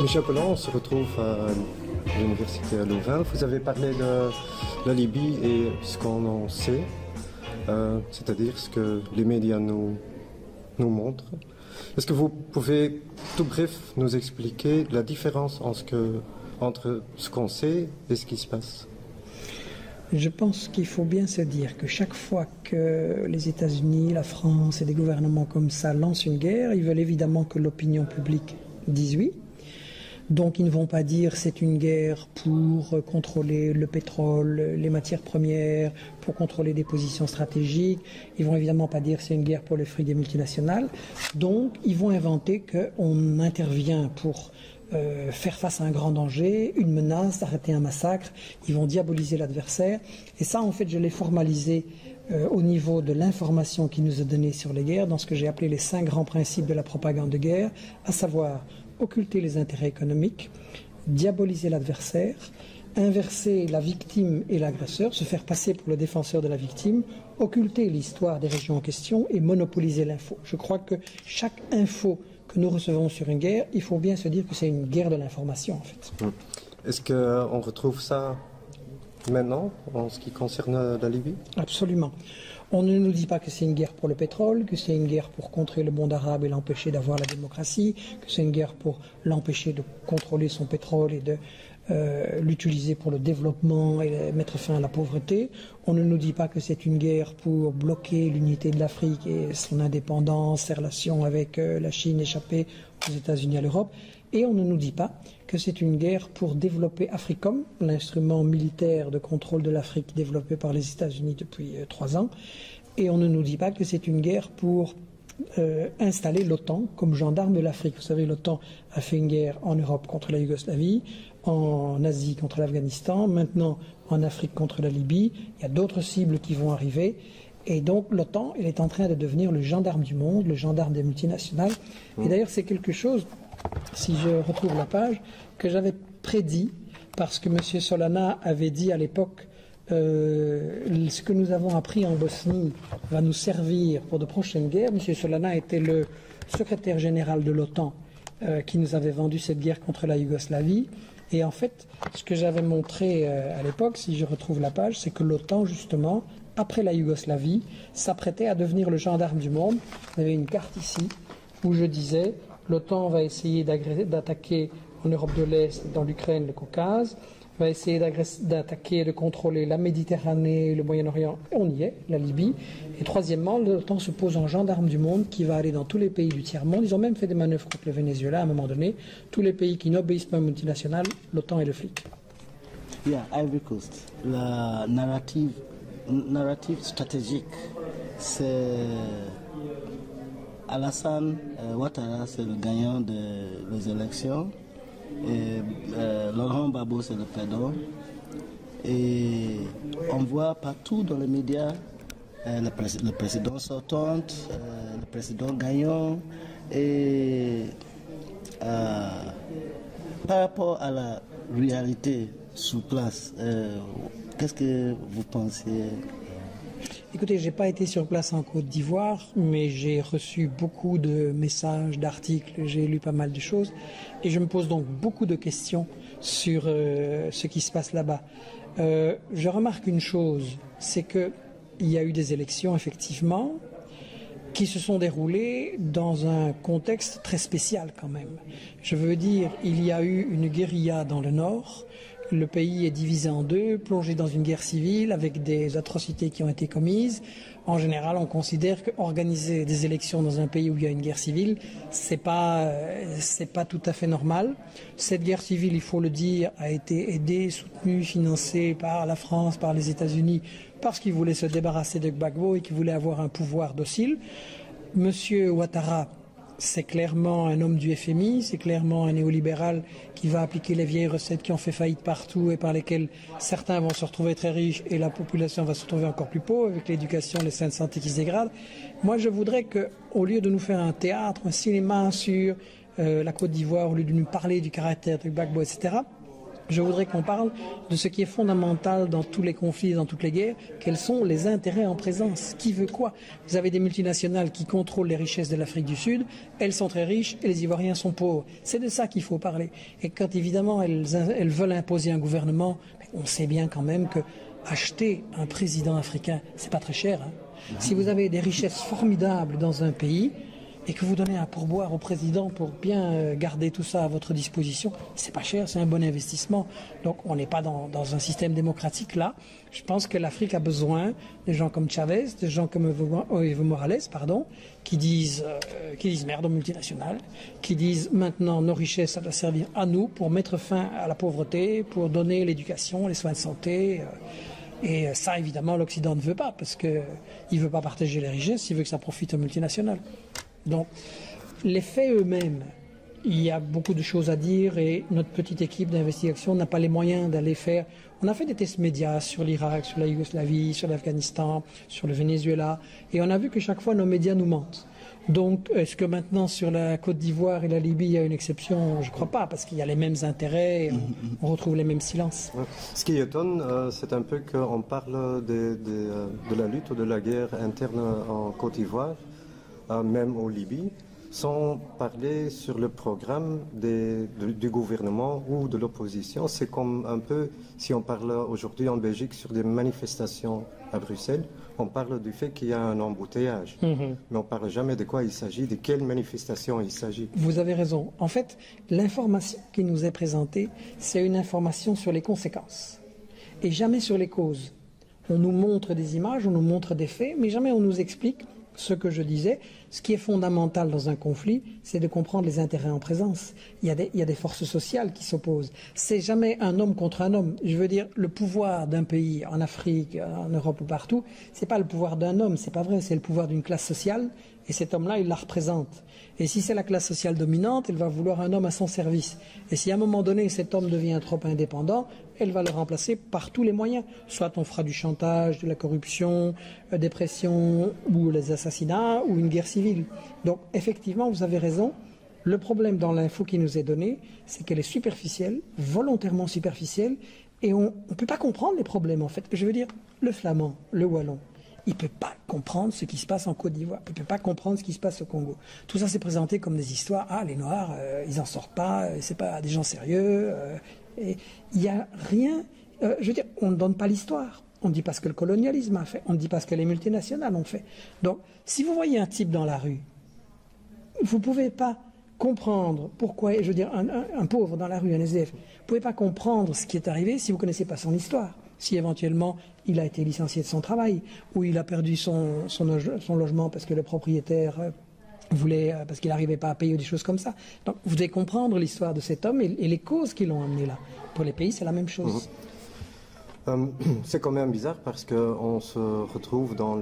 Monsieur Apollon, on se retrouve à l'université à Louvain. Vous avez parlé de la Libye et ce qu'on en sait, c'est-à-dire ce que les médias nous montrent. Est-ce que vous pouvez, tout bref, nous expliquer la différence entre ce qu'on sait et ce qui se passe? Je pense qu'il faut bien se dire que chaque fois que les États-Unis, la France et des gouvernements comme ça lancent une guerre, ils veulent évidemment que l'opinion publique dise oui. Donc ils ne vont pas dire c'est une guerre pour contrôler le pétrole, les matières premières, pour contrôler des positions stratégiques. Ils vont évidemment pas dire c'est une guerre pour les fruits des multinationales. Donc ils vont inventer qu'on intervient pour faire face à un grand danger, une menace, arrêter un massacre. Ils vont diaboliser l'adversaire. Et ça, en fait, je l'ai formalisé au niveau de l'information qui nous est donnée sur les guerres, dans ce que j'ai appelé les 5 grands principes de la propagande de guerre, à savoir occulter les intérêts économiques, diaboliser l'adversaire, inverser la victime et l'agresseur, se faire passer pour le défenseur de la victime, occulter l'histoire des régions en question et monopoliser l'info. Je crois que chaque info que nous recevons sur une guerre, il faut bien se dire que c'est une guerre de l'information en fait. Est-ce qu'on retrouve ça maintenant en ce qui concerne la Libye? Absolument. On ne nous dit pas que c'est une guerre pour le pétrole, que c'est une guerre pour contrer le monde arabe et l'empêcher d'avoir la démocratie, que c'est une guerre pour l'empêcher de contrôler son pétrole et de l'utiliser pour le développement et mettre fin à la pauvreté. On ne nous dit pas que c'est une guerre pour bloquer l'unité de l'Afrique et son indépendance, ses relations avec la Chine échappée aux États-Unis et à l'Europe. Et on ne nous dit pas que c'est une guerre pour développer Africom, l'instrument militaire de contrôle de l'Afrique développé par les États-Unis depuis 3 ans. Et on ne nous dit pas que c'est une guerre pour installer l'OTAN comme gendarme de l'Afrique. Vous savez, l'OTAN a fait une guerre en Europe contre la Yougoslavie, en Asie contre l'Afghanistan, maintenant en Afrique contre la Libye. Il y a d'autres cibles qui vont arriver. Et donc l'OTAN, elle est en train de devenir le gendarme du monde, le gendarme des multinationales. Et d'ailleurs, c'est quelque chose, si je retrouve la page, que j'avais prédit, parce que M. Solana avait dit à l'époque ce que nous avons appris en Bosnie va nous servir pour de prochaines guerres. M. Solana était le secrétaire général de l'OTAN qui nous avait vendu cette guerre contre la Yougoslavie. Et en fait, ce que j'avais montré à l'époque, si je retrouve la page, c'est que l'OTAN, justement, après la Yougoslavie, s'apprêtait à devenir le gendarme du monde. Vous avez une carte ici où je disais l'OTAN va essayer d'attaquer en Europe de l'Est, dans l'Ukraine, le Caucase, va essayer d'attaquer, de contrôler la Méditerranée, le Moyen-Orient, on y est, la Libye. Et troisièmement, l'OTAN se pose en gendarme du monde qui va aller dans tous les pays du tiers-monde. Ils ont même fait des manœuvres contre le Venezuela à un moment donné. Tous les pays qui n'obéissent pas aux multinationales, l'OTAN est le flic. Yeah, Ivory Coast. La narrative stratégique, c'est Alassane Ouattara, c'est le gagnant des élections. Et Laurent Gbagbo, c'est le perdant. Et on voit partout dans les médias le président sortant, le président gagnant. Et par rapport à la réalité sur place, qu'est-ce que vous pensez? Écoutez, je n'ai pas été sur place en Côte d'Ivoire, mais j'ai reçu beaucoup de messages, d'articles, j'ai lu pas mal de choses, et je me pose donc beaucoup de questions sur ce qui se passe là-bas. Je remarque une chose, c'est qu'il y a eu des élections, effectivement, qui se sont déroulées dans un contexte très spécial quand même. Je veux dire, il y a eu une guérilla dans le nord. Le pays est divisé en deux, plongé dans une guerre civile avec des atrocités qui ont été commises. En général, on considère qu'organiser des élections dans un pays où il y a une guerre civile, c'est pas tout à fait normal. Cette guerre civile, il faut le dire, a été aidée, soutenue, financée par la France, par les États-Unis, parce qu'ils voulaient se débarrasser de Gbagbo et qu'ils voulaient avoir un pouvoir docile. Monsieur Ouattara, c'est clairement un homme du FMI, c'est clairement un néolibéral qui va appliquer les vieilles recettes qui ont fait faillite partout et par lesquelles certains vont se retrouver très riches et la population va se retrouver encore plus pauvre avec l'éducation, les soins de santé qui se dégradent. Moi, je voudrais qu'au lieu de nous faire un théâtre, un cinéma sur la Côte d'Ivoire, au lieu de nous parler du caractère de Gbagbo, etc., Je voudrais qu'on parle de ce qui est fondamental dans tous les conflits, dans toutes les guerres. Quels sont les intérêts en présence? Qui veut quoi? Vous avez des multinationales qui contrôlent les richesses de l'Afrique du Sud. Elles sont très riches et les Ivoiriens sont pauvres. C'est de ça qu'il faut parler. Et quand évidemment elles veulent imposer un gouvernement, on sait bien quand même que acheter un président africain, c'est pas très cher. Si vous avez des richesses formidables dans un pays et que vous donnez un pourboire au président pour bien garder tout ça à votre disposition, c'est pas cher, c'est un bon investissement. Donc on n'est pas dans un système démocratique là. Je pense que l'Afrique a besoin de gens comme Chavez, de gens comme Evo Morales, qui disent merde aux multinationales, qui disent maintenant nos richesses, ça doit servir à nous pour mettre fin à la pauvreté, pour donner l'éducation, les soins de santé. Et ça, évidemment, l'Occident ne veut pas, parce qu'il ne veut pas partager les richesses, il veut que ça profite aux multinationales. Donc, les faits eux-mêmes, il y a beaucoup de choses à dire et notre petite équipe d'investigation n'a pas les moyens d'aller faire. On a fait des tests médias sur l'Irak, sur la Yougoslavie, sur l'Afghanistan, sur le Venezuela, et on a vu que chaque fois nos médias nous mentent. Donc, est-ce que maintenant sur la Côte d'Ivoire et la Libye, il y a une exception? Je ne crois pas, parce qu'il y a les mêmes intérêts, et on retrouve les mêmes silences. Ce qui étonne, c'est un peu qu'on parle de la lutte ou de la guerre interne en Côte d'Ivoire, même au Libye, sans parler sur le programme du gouvernement ou de l'opposition. C'est comme un peu, si on parle aujourd'hui en Belgique sur des manifestations à Bruxelles, on parle du fait qu'il y a un embouteillage. Mais on ne parle jamais de quoi il s'agit, de quelle manifestation il s'agit. Vous avez raison. En fait, l'information qui nous est présentée, c'est une information sur les conséquences et jamais sur les causes. On nous montre des images, on nous montre des faits, mais jamais on nous explique ce que je disais. Ce qui est fondamental dans un conflit, c'est de comprendre les intérêts en présence. Il y a des forces sociales qui s'opposent. C'est jamais un homme contre un homme. Je veux dire, le pouvoir d'un pays, en Afrique, en Europe ou partout, c'est pas le pouvoir d'un homme, c'est pas vrai, c'est le pouvoir d'une classe sociale, et cet homme-là, il la représente. Et si c'est la classe sociale dominante, elle va vouloir un homme à son service. Et si à un moment donné, cet homme devient trop indépendant, elle va le remplacer par tous les moyens. Soit on fera du chantage, de la corruption, des pressions, ou les assassinats, ou une guerre civile. Donc, effectivement, vous avez raison. Le problème dans l'info qui nous est donnée, c'est qu'elle est superficielle, volontairement superficielle, et on ne peut pas comprendre les problèmes, en fait. Je veux dire, le flamand, le wallon, il ne peut pas comprendre ce qui se passe en Côte d'Ivoire. Il ne peut pas comprendre ce qui se passe au Congo. Tout ça, c'est présenté comme des histoires. Ah, les Noirs, ils n'en sortent pas, c'est pas des gens sérieux. Et il n'y a rien. Je veux dire, on ne donne pas l'histoire. On ne dit pas ce que le colonialisme a fait. On ne dit pas ce que les multinationales ont fait. Donc, si vous voyez un type dans la rue, vous ne pouvez pas comprendre pourquoi, je veux dire, un pauvre dans la rue, un SDF, vous ne pouvez pas comprendre ce qui est arrivé si vous ne connaissez pas son histoire. Si éventuellement il a été licencié de son travail, ou il a perdu son logement parce que le propriétaire voulait, parce qu'il n'arrivait pas à payer, ou des choses comme ça. Donc vous devez comprendre l'histoire de cet homme et les causes qui l'ont amené là. Pour les pays, c'est la même chose. C'est quand même bizarre parce qu'on se retrouve dans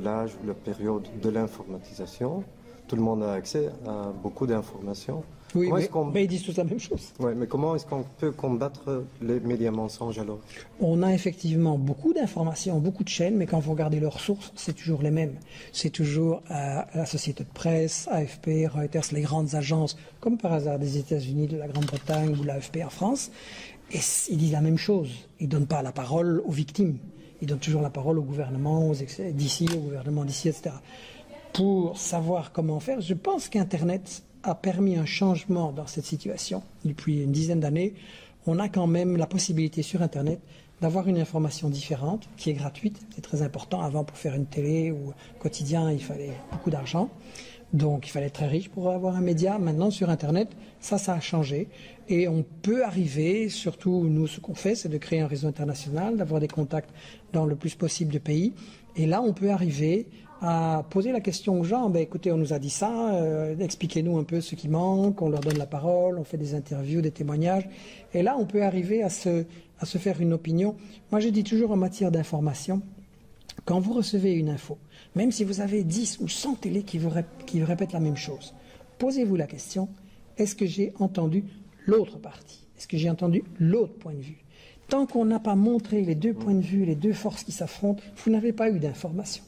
l'âge ou la période de l'informatisation. Tout le monde a accès à beaucoup d'informations. Oui, mais ils disent tous la même chose. Ouais, mais comment est-ce qu'on peut combattre les médias mensonges alors? On a effectivement beaucoup d'informations, beaucoup de chaînes, mais quand vous regardez leurs sources, c'est toujours les mêmes. C'est toujours la société de presse, AFP, Reuters, les grandes agences, comme par hasard des États-Unis, de la Grande-Bretagne ou l'AFP en France. Et ils disent la même chose. Ils ne donnent pas la parole aux victimes. Ils donnent toujours la parole au gouvernement d'ici, au gouvernement d'ici, etc. Pour savoir comment faire, je pense qu'Internet a permis un changement dans cette situation. Depuis une dizaine d'années, on a quand même la possibilité sur Internet d'avoir une information différente, qui est gratuite. C'est très important. Avant, pour faire une télé ou quotidien, il fallait beaucoup d'argent. Donc, il fallait être très riche pour avoir un média. Maintenant, sur Internet, ça a changé. Et on peut arriver, surtout nous, ce qu'on fait, c'est de créer un réseau international, d'avoir des contacts dans le plus possible de pays. Et là, on peut arriver à poser la question aux gens, écoutez, on nous a dit ça, expliquez-nous un peu ce qui manque, on leur donne la parole, on fait des interviews, des témoignages, et là on peut arriver à se faire une opinion. Moi je dis toujours en matière d'information, quand vous recevez une info, même si vous avez 10 ou 100 télés qui vous répètent la même chose, posez-vous la question, est-ce que j'ai entendu l'autre partie? Est-ce que j'ai entendu l'autre point de vue? Tant qu'on n'a pas montré les deux points de vue, les deux forces qui s'affrontent, vous n'avez pas eu d'information.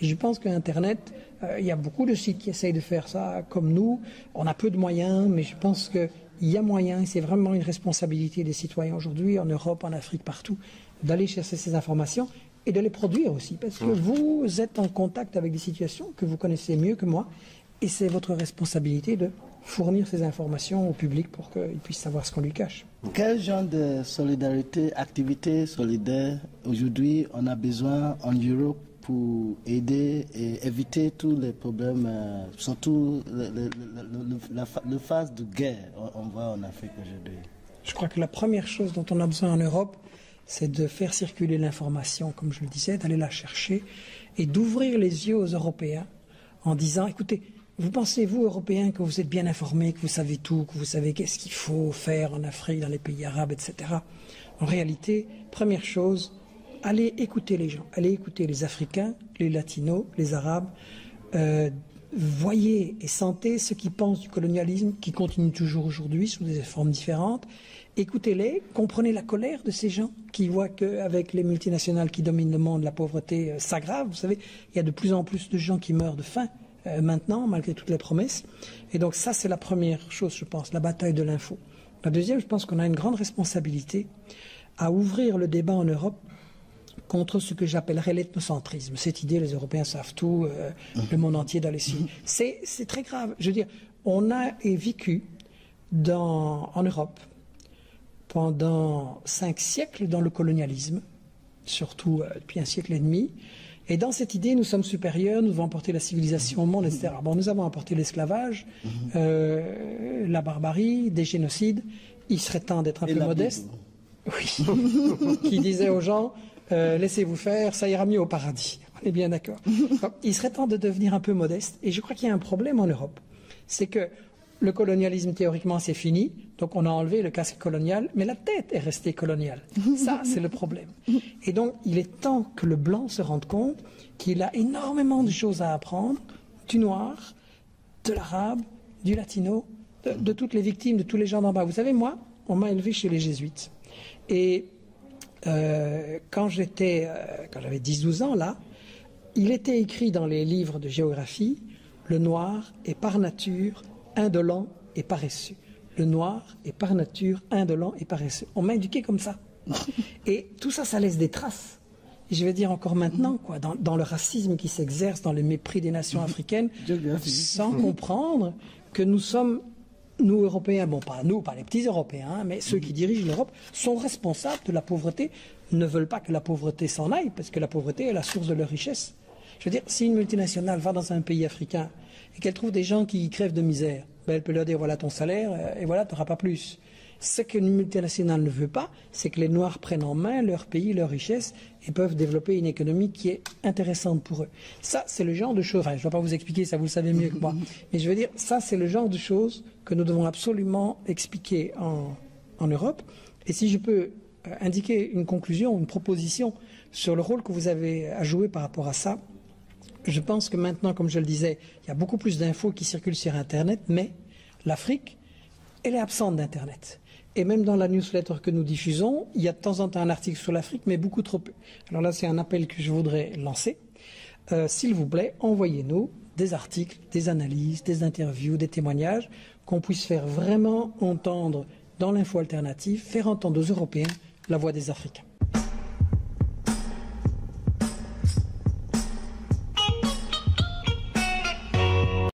Et je pense qu'Internet, il y a beaucoup de sites qui essayent de faire ça comme nous. On a peu de moyens, mais je pense qu'il il y a moyen, c'est vraiment une responsabilité des citoyens aujourd'hui, en Europe, en Afrique, partout, d'aller chercher ces informations et de les produire aussi. Parce que vous êtes en contact avec des situations que vous connaissez mieux que moi. Et c'est votre responsabilité de fournir ces informations au public pour qu'il puisse savoir ce qu'on lui cache. Quel genre de solidarité, activité solidaire aujourd'hui on a besoin en Europe pour aider et éviter tous les problèmes, surtout la phase de guerre on voit en Afrique aujourd'hui? Je crois que la première chose dont on a besoin en Europe, c'est de faire circuler l'information, comme je le disais, d'aller la chercher et d'ouvrir les yeux aux Européens en disant, écoutez, vous pensez, vous, Européens, que vous êtes bien informés, que vous savez tout, que vous savez qu'est-ce qu'il faut faire en Afrique, dans les pays arabes, etc. En réalité, première chose, allez écouter les gens, allez écouter les Africains, les Latinos, les Arabes, voyez et sentez ce qu'ils pensent du colonialisme, qui continue toujours aujourd'hui sous des formes différentes. Écoutez-les, comprenez la colère de ces gens qui voient qu'avec les multinationales qui dominent le monde, la pauvreté s'aggrave. Vous savez, il y a de plus en plus de gens qui meurent de faim maintenant, malgré toutes les promesses. Et donc ça, c'est la première chose, je pense, la bataille de l'info. La deuxième, je pense qu'on a une grande responsabilité à ouvrir le débat en Europe contre ce que j'appellerais l'ethnocentrisme. Cette idée, les Européens savent tout, le monde entier doit les suivre. C'est très grave. Je veux dire, on a vécu en Europe pendant 5 siècles dans le colonialisme, surtout depuis un siècle et demi. Et dans cette idée, nous sommes supérieurs, nous devons apporter la civilisation au monde, etc. Bon, nous avons apporté l'esclavage, la barbarie, des génocides. Il serait temps d'être un peu modeste. Oui. Qui disait aux gens, laissez-vous faire, ça ira mieux au paradis. On est bien d'accord. Il serait temps de devenir un peu modeste. Et je crois qu'il y a un problème en Europe. C'est que le colonialisme, théoriquement, c'est fini. Donc, on a enlevé le casque colonial, mais la tête est restée coloniale. Ça, c'est le problème. Et donc, il est temps que le blanc se rende compte qu'il a énormément de choses à apprendre du noir, de l'arabe, du latino, de toutes les victimes, de tous les gens d'en bas. Vous savez, moi, on m'a élevé chez les jésuites. Et quand j'avais 10-12 ans, là, il était écrit dans les livres de géographie, le noir est par nature indolent et paresseux. Le noir est par nature indolent et paresseux. On m'a éduqué comme ça. Et tout ça, ça laisse des traces. Et je vais dire encore maintenant, quoi, dans le racisme qui s'exerce, dans le mépris des nations africaines, sans comprendre que nous sommes, nous Européens, bon pas nous, pas les petits Européens, mais ceux qui dirigent l'Europe, sont responsables de la pauvreté, ne veulent pas que la pauvreté s'en aille, parce que la pauvreté est la source de leur richesse. Je veux dire, si une multinationale va dans un pays africain et qu'elle trouve des gens qui crèvent de misère, ben elle peut leur dire voilà ton salaire et voilà, tu n'auras pas plus. Ce qu'une multinationale ne veut pas, c'est que les Noirs prennent en main leur pays, leur richesse et peuvent développer une économie qui est intéressante pour eux. Ça, c'est le genre de choses, enfin, je ne vais pas vous expliquer, ça vous le savez mieux que moi, mais je veux dire, ça, c'est le genre de choses que nous devons absolument expliquer en Europe. Et si je peux indiquer une conclusion, une proposition sur le rôle que vous avez à jouer par rapport à ça, je pense que maintenant, comme je le disais, il y a beaucoup plus d'infos qui circulent sur Internet, mais l'Afrique, elle est absente d'Internet. Et même dans la newsletter que nous diffusons, il y a de temps en temps un article sur l'Afrique, mais beaucoup trop peu. Alors là, c'est un appel que je voudrais lancer. S'il vous plaît, envoyez-nous des articles, des analyses, des interviews, des témoignages, qu'on puisse faire vraiment entendre dans l'info alternative, faire entendre aux Européens la voix des Africains.